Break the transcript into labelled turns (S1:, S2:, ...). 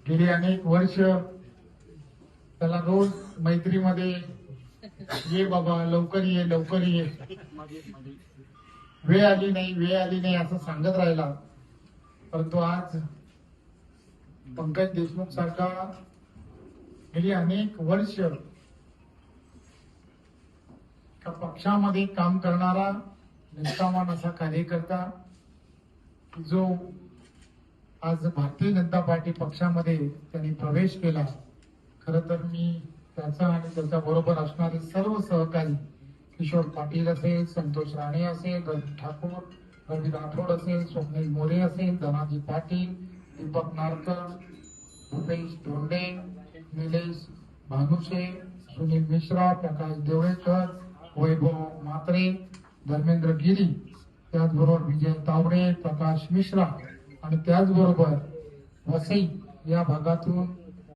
S1: गेली अनेक वर्ष त्याला रोज मैत्रीमध्ये ये बाबा लवकर ये लवकर ये, वेळ आली नाही असं सांगत राहिला. परंतु आज पंकज देशमुख सारखा गेली अनेक वर्ष पक्षामध्ये काम करणारा निष्ठावान असा कार्यकर्ता जो आज भारतीय जनता पार्टी पक्षामध्ये त्यांनी प्रवेश केला. खरं तर मी त्याचा आणि त्याच्या बरोबर असणारे सर्व सहकारी किशोर पाटील असेल, संतोष राणे असेल, रवि ठाकूर, रवी राठोड असेल, स्वप्नील मोरे असेल, धनाजी पाटील, दीपक नारकर, भूपेश धोंडे, निलेश भानुशे, सुनील मिश्रा, प्रकाश देवळेकर, वैभव म्हात्रे, धर्मेंद्र गिरी, त्याचबरोबर विजय तावडे, प्रकाश मिश्रा आणि त्याचबरोबर वसई या भागातून